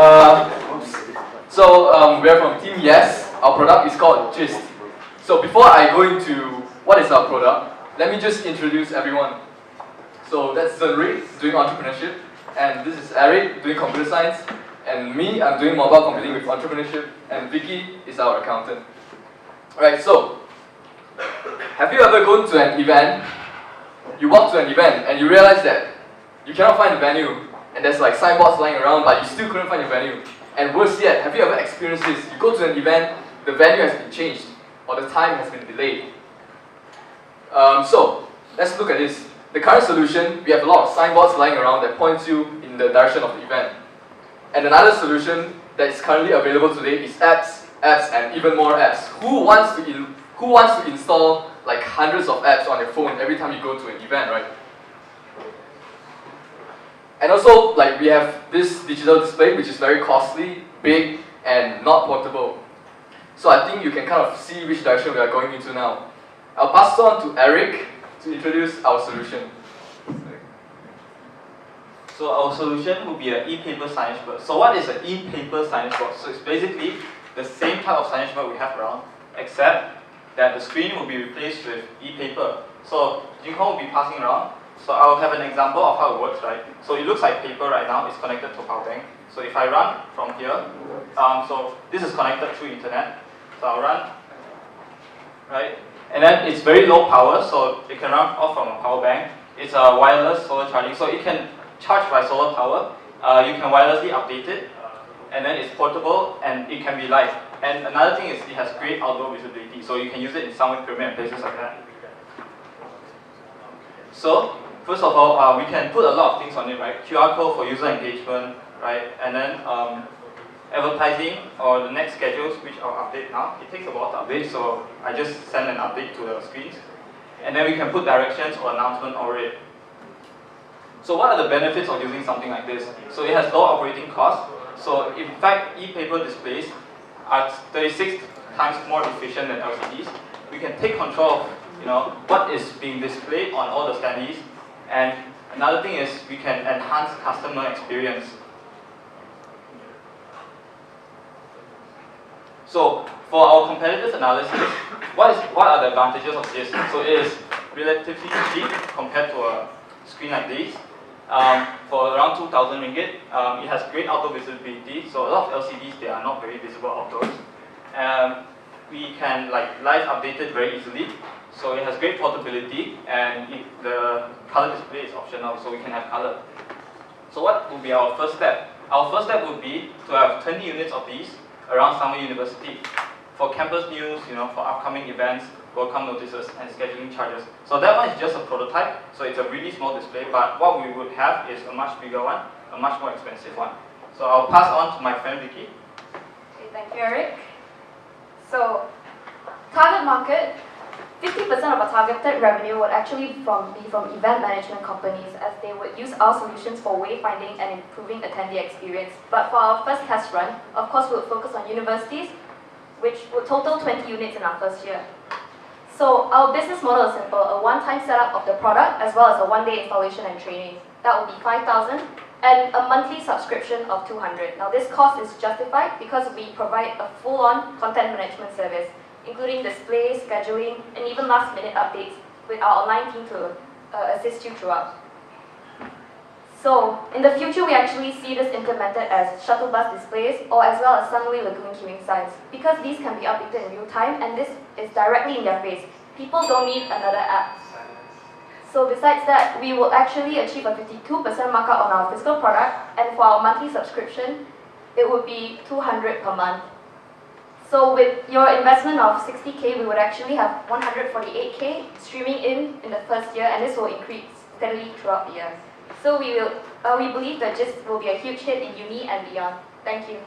We are from Team Yes. Our product is called Gist. So before I go into what is our product, let me just introduce everyone. So that's Zenri doing entrepreneurship, and this is Eric doing computer science, and me, I'm doing mobile computing with entrepreneurship, and Vicky is our accountant. Alright, so have you ever gone to an event? You walk to an event and you realize that you cannot find a venue, and there's like signboards lying around, but you still couldn't find a venue. And worse yet, have you ever experienced this? You go to an event, the venue has been changed, or the time has been delayed. So let's look at this. The current solution, we have a lot of signboards lying around that points you in the direction of the event. And another solution that is currently available today is apps, and even more apps. Who wants to install like hundreds of apps on your phone every time you go to an event, right? And also, like, we have this digital display which is very costly, big, and not portable. So I think you can kind of see which direction we are going into now. I'll pass it on to Eric to introduce our solution. So our solution will be an e-paper signage board. So what is an e-paper signage board? So it's basically the same type of signage board we have around, except that the screen will be replaced with e-paper. So Jinghong will be passing around. So I'll have an example of how it works, right? So it looks like paper right now. It's connected to power bank. So if I run from here, so this is connected through internet. So I'll run, right? And then it's very low power, so it can run off from a power bank. It's a wireless solar charging, so it can charge by solar power. You can wirelessly update it, and then it's portable and it can be live. And another thing is it has great outdoor visibility, so you can use it in Summit Pyramid and places like that. So first of all, we can put a lot of things on it, right? QR code for user engagement, right? And then advertising or the next schedules, which I'll update now. It takes a while to update, so I just send an update to the screens. And then we can put directions or announcement over it. So what are the benefits of using something like this? So it has low operating costs. So in fact, e-paper displays are 36 times more efficient than LCDs. We can take control of what is being displayed on all the standees. And another thing is we can enhance customer experience. So for our competitive analysis, what are the advantages of this? So it is relatively cheap compared to a screen like this. For around 2,000 ringgit, it has great outdoor visibility. So a lot of LCDs, they are not very visible outdoors. We can live update it very easily. So it has great portability, and the color display is optional, so we can have color. So what would be our first step? Our first step would be to have 20 units of these around Summer University for campus news, for upcoming events, welcome notices, and scheduling charges. So that one is just a prototype, so it's a really small display, but what we would have is a much bigger one, a much more expensive one. So I'll pass on to my friend Vicky. Okay, thank you, Eric. So, target market. 50% of our targeted revenue would actually be from event management companies, as they would use our solutions for wayfinding and improving attendee experience. But for our first test run, of course, we would focus on universities, which would total 20 units in our first year. So our business model is simple: a one-time setup of the product, as well as a one-day installation and training. That would be 5,000, and a monthly subscription of 200. Now this cost is justified because we provide a full-on content management service, including display, scheduling, and even last-minute updates with our online team to assist you throughout. So, in the future, we actually see this implemented as shuttle bus displays, or as well as Sunway Lagoon queuing signs, because these can be updated in real time, and this is directly in their face. People don't need another app. So besides that, we will actually achieve a 52% markup on our physical product, and for our monthly subscription, it would be 200 per month. So with your investment of 60K, we would actually have 148K streaming in the first year, and this will increase steadily throughout the year. So we believe that Gist will be a huge hit in uni and beyond. Thank you.